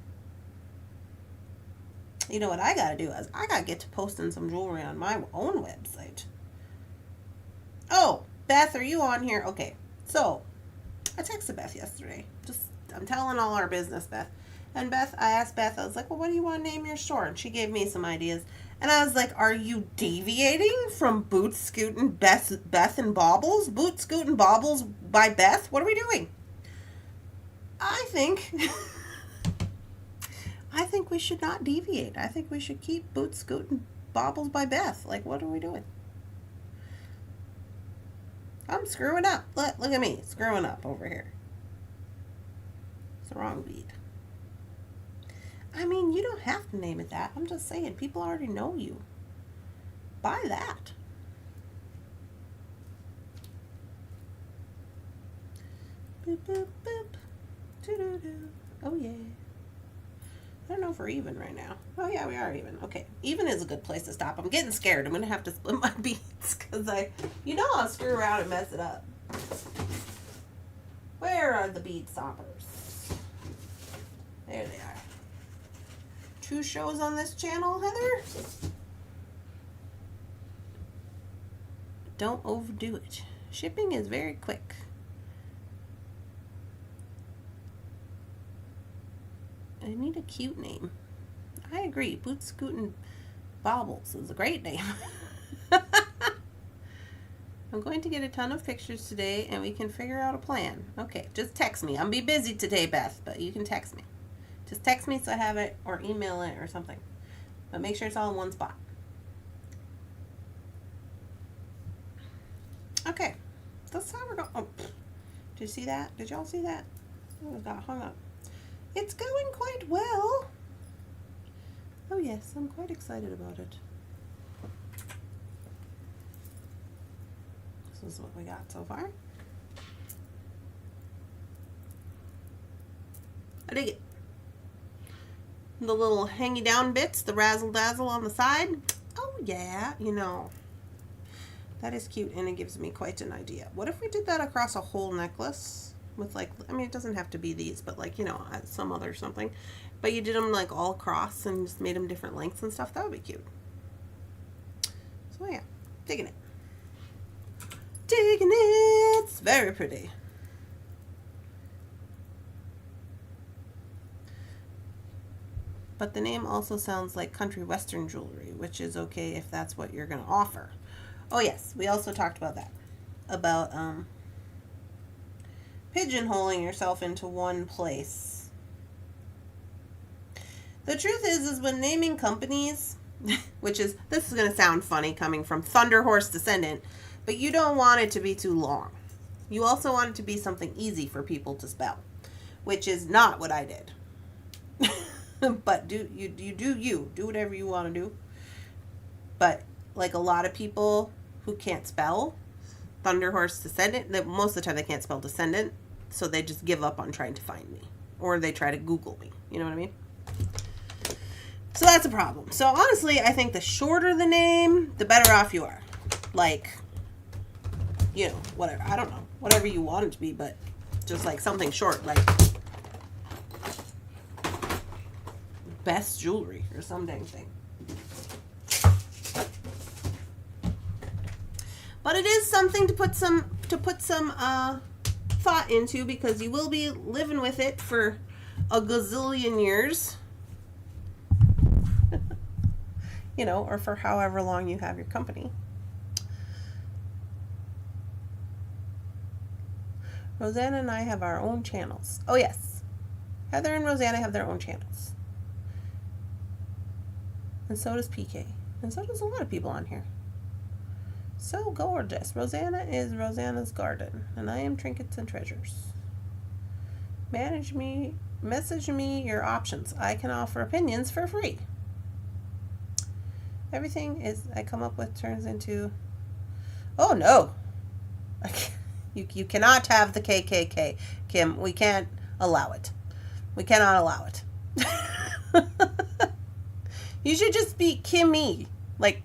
Speaker 1: You know what I gotta do is I gotta get to posting some jewelry on my own website. Oh, Beth, are you on here? Okay, so I texted Beth yesterday. I'm telling all our business, Beth. And Beth, I asked Beth, I was like, well, what do you want to name your store? And she gave me some ideas. And I was like, are you deviating from Boot Scoot and Beth and Baubles? Boot Scoot and Baubles by Beth? What are we doing? I think we should not deviate. I think we should keep Boot Scoot and Baubles by Beth. Like, what are we doing? I'm screwing up. Look at me, screwing up over here. It's the wrong bead. I mean, you don't have to name it that. I'm just saying, people already know you. Buy that. Boop, boop, boop. Doo-doo-doo. Oh, yeah. I don't know if we're even right now. Oh, yeah, we are even. Okay. Even is a good place to stop. I'm getting scared. I'm going to have to split my beads because I'll screw around and mess it up. Where are the bead stoppers? There they are. 2 shows on this channel, Heather. Don't overdo it. Shipping is very quick. I need a cute name. I agree. Boot Scootin' Bobbles is a great name. I'm going to get a ton of pictures today and we can figure out a plan. Okay, just text me. I'll be busy today, Beth, but you can text me. Just text me so I have it or email it or something. But make sure it's all in one spot. Okay, that's how we're going. Oh, did you see that? Did y'all see that? Oh, it got hung up. It's going quite well. Oh yes, I'm quite excited about it. This is what we got so far. I dig it. The little hangy down bits, the razzle dazzle on the side. Oh yeah, that is cute and it gives me quite an idea. What if we did that across a whole necklace? With it doesn't have to be these, but some other something. But you did them all across and just made them different lengths and stuff. That would be cute. So yeah, digging it. Digging it. It's very pretty. But the name also sounds like country western jewelry, which is okay if that's what you're going to offer. Oh yes, we also talked about that. About, pigeonholing yourself into one place. The truth is when naming companies, this is going to sound funny coming from Thunderhorse Descendant, but you don't want it to be too long. You also want it to be something easy for people to spell, which is not what I did. But do whatever you want to do. But a lot of people who can't spell Thunderhorse Descendant, most of the time they can't spell Descendant, so they just give up on trying to find me, or they try to Google me. You know what I mean? So that's a problem. So honestly, I think the shorter the name, the better off you are. Whatever. I don't know. Whatever you want it to be, but just something short, Best Jewelry or some dang thing. But it is something to put some thought into, because you will be living with it for a gazillion years. Or for however long you have your company. Rosanna and I have our own channels. Oh yes. Heather and Rosanna have their own channels. And so does PK. And so does a lot of people on here. So gorgeous. Rosanna is Rosanna's Garden, and I am Trinkets and Treasures. Message me your options. I can offer opinions for free. Everything I come up with turns into... Oh no! You cannot have the KKK, Kim. We can't allow it. We cannot allow it. You should just be Kimmy.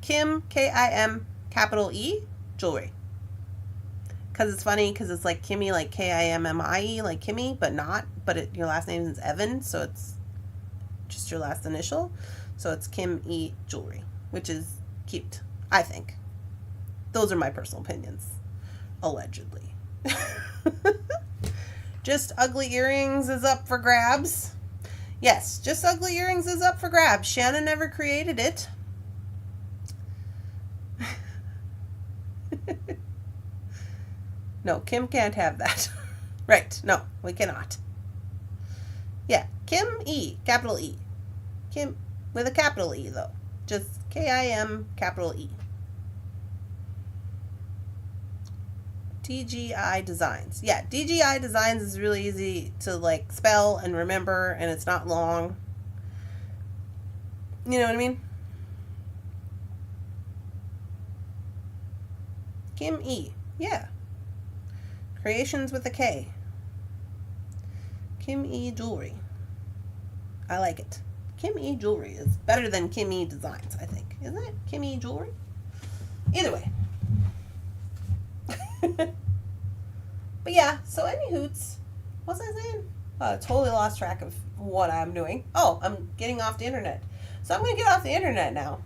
Speaker 1: Kim, Kim, capital E, jewelry. Because it's funny, because it's Kimmy, Kimmy, Kimmy, but not. But your last name is Evan, so it's just your last initial. So it's Kim E Jewelry, which is cute, I think. Those are my personal opinions. Allegedly. Just Ugly Earrings is up for grabs. Yes, Just Ugly Earrings is up for grabs. Shannon never created it. No, Kim can't have that. Right, no, we cannot. Yeah, Kim E, capital E. Kim, with a capital E, though. Just Kim, capital E. DGI Designs. Yeah, DGI Designs is really easy to spell and remember, and it's not long. You know what I mean? Kim E. Yeah. Creations with a K. Kim E Jewelry. I like it. Kim E Jewelry is better than Kim E Designs, I think. Isn't it? Kim E Jewelry? Either way. But yeah, so any hoots. What was I saying? Totally lost track of what I'm doing. Oh, I'm getting off the internet. So I'm going to get off the internet now.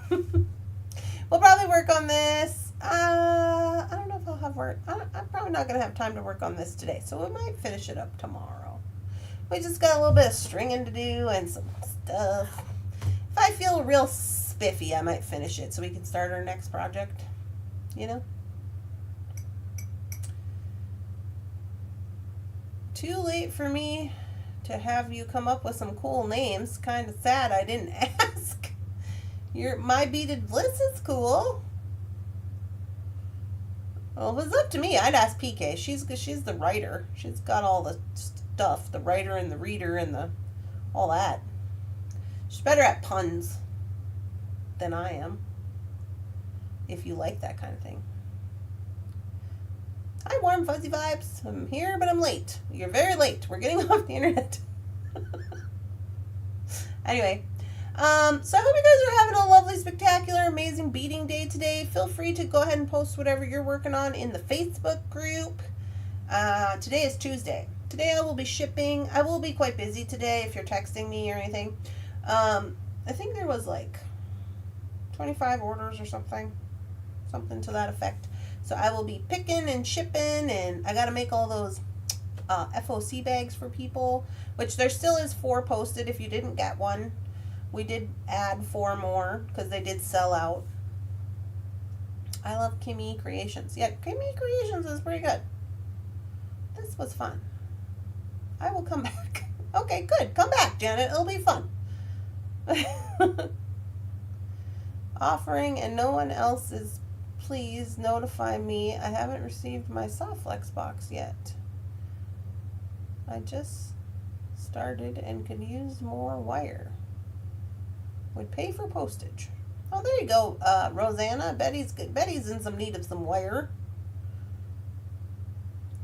Speaker 1: We'll probably work on this. I don't know if I'll have work. I'm probably not going to have time to work on this today. So we might finish it up tomorrow. We just got a little bit of stringing to do and some stuff. If I feel real spiffy, I might finish it so we can start our next project. You know? Too late for me to have you come up with some cool names. Kind of sad I didn't ask. My Beaded Bliss is cool. Well, if it was up to me, I'd ask PK. She's the writer. She's got all the stuff, the writer and the reader and all that. She's better at puns than I am, if you like that kind of thing. Hi, Warm Fuzzy Vibes. I'm here, but I'm late. You're very late. We're getting off the internet. Anyway, so I hope you guys are having a lovely, spectacular, amazing beading day today. Feel free to go ahead and post whatever you're working on in the Facebook group. Today is Tuesday. Today I will be shipping. I will be quite busy today if you're texting me or anything. I think there was like 25 orders or something to that effect. So I will be picking and shipping, and I got to make all those FOC bags for people, which there still is 4 posted if you didn't get one. We did add 4 more because they did sell out. I love Kimmy Creations. Yeah, Kimmy Creations is pretty good. This was fun. I will come back. Okay, good. Come back, Janet. It'll be fun. Offering and no one else is. Please notify me. I haven't received my Softflex box yet. I just started and could use more wire. Would pay for postage. Oh, there you go, Rosanna. Betty's in some need of some wire.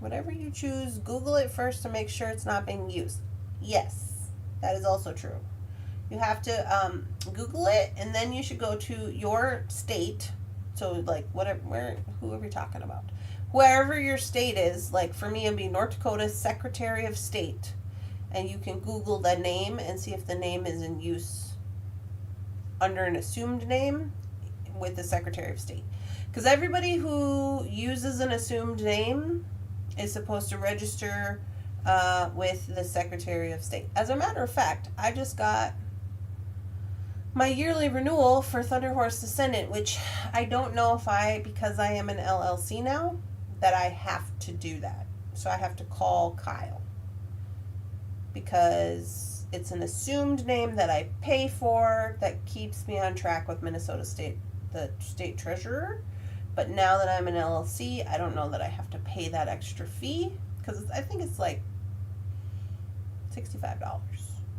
Speaker 1: Whatever you choose, Google it first to make sure it's not being used. Yes, that is also true. You have to Google it, and then you should go to your state. So like who are we talking about? Wherever your state is, like for me it'd be North Dakota Secretary of State. And you can Google the name and see if the name is in use under an assumed name with the Secretary of State. Because everybody who uses an assumed name is supposed to register with the Secretary of State. As a matter of fact, I just got my yearly renewal for Thunderhorse Descendant, which I don't know if because I am an LLC now, that I have to do that. So I have to call Kyle. Because it's an assumed name that I pay for that keeps me on track with Minnesota State, the state treasurer. But now that I'm an LLC, I don't know that I have to pay that extra fee. Because I think it's like $65,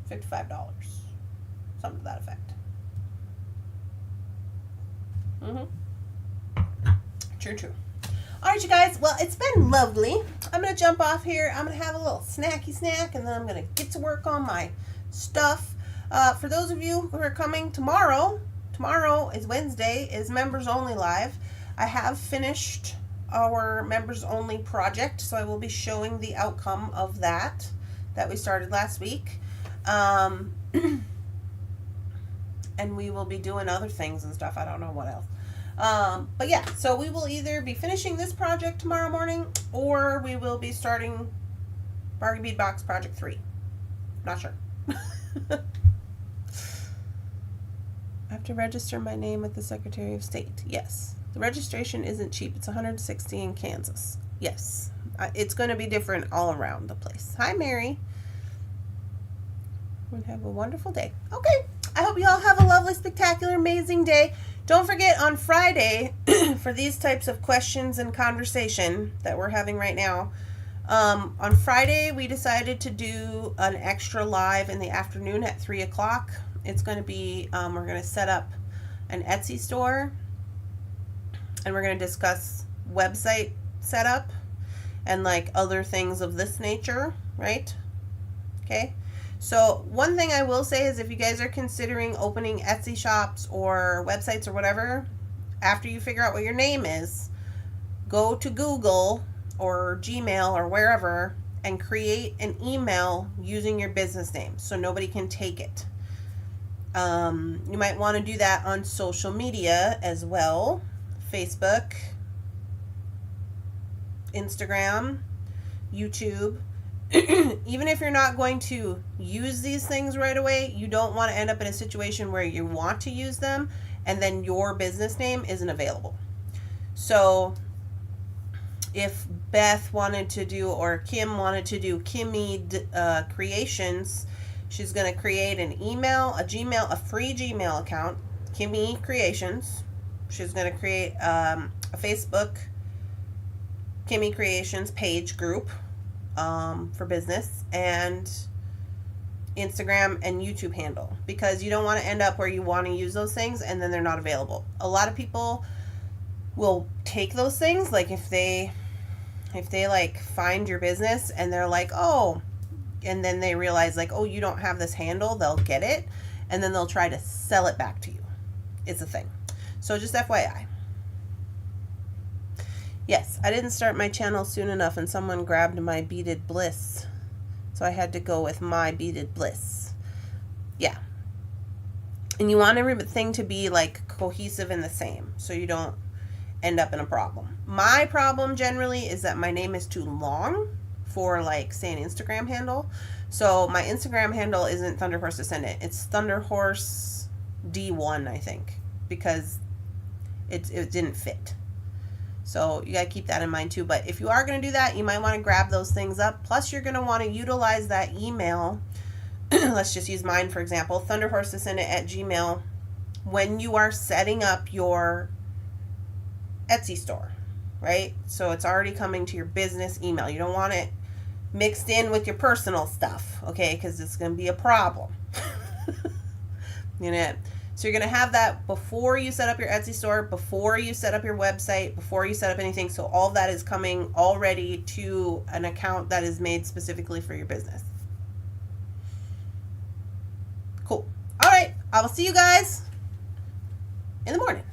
Speaker 1: $55, something to that effect. True. All right, you guys. Well, it's been lovely. I'm going to jump off here. I'm going to have a little snacky snack, and then I'm going to get to work on my stuff. For those of you who are coming tomorrow is Wednesday, is Members Only Live. I have finished our Members Only project, so I will be showing the outcome of that we started last week. And we will be doing other things and stuff. I don't know what else. But yeah, so we will either be finishing this project tomorrow morning, or we will be starting Bargain Bead Box Project 3. Not sure. I have to register my name with the Secretary of State. Yes. The registration isn't cheap. It's $160 in Kansas. Yes. It's going to be different all around the place. Hi, Mary. And have a wonderful day. Okay. I hope you all have a lovely, spectacular, amazing day. Don't forget on Friday, for these types of questions and conversation that we're having right now, on Friday we decided to do an extra live in the afternoon at 3 o'clock. It's going to be, we're going to set up an Etsy store, and we're going to discuss website setup and like other things of this nature, right? Okay. So one thing I will say is if you guys are considering opening Etsy shops or websites or whatever, after you figure out what your name is, go to Google or Gmail or wherever and create an email using your business name so nobody can take it. You might want to do that on social media as well. Facebook, Instagram, YouTube. Even if you're not going to use these things right away, you don't want to end up in a situation where you want to use them and then your business name isn't available. So if Beth wanted to do, or Kim wanted to do Kimmy Creations, she's going to create an email, a free Gmail account, Kimmy Creations. She's going to create a Facebook Kimmy Creations page group for business, and Instagram and YouTube handle, because you don't want to end up where you want to use those things and then they're not available. A lot of people will take those things, like if they like find your business and they're like, oh, and then they realize like, oh, you don't have this handle, they'll get it and then they'll try to sell it back to you. It's a thing. So just FYI. Yes, I didn't start my channel soon enough and someone grabbed my beaded bliss. So I had to go with my beaded bliss. Yeah. And you want everything to be like cohesive and the same so you don't end up in a problem. My problem generally is that my name is too long for like say an Instagram handle. So my Instagram handle isn't Thunderhorse Descendant. It's Thunderhorse D1, I think, because it didn't fit. So you got to keep that in mind too. But if you are going to do that, you might want to grab those things up. Plus you're going to want to utilize that email. Let's just use mine, for example, thunderhorsedescendant@gmail, when you are setting up your Etsy store, right? So it's already coming to your business email. You don't want it mixed in with your personal stuff, okay? Because it's going to be a problem. You know. So you're going to have that before you set up your Etsy store, before you set up your website, before you set up anything. So all of that is coming already to an account that is made specifically for your business. Cool. All right. I will see you guys in the morning.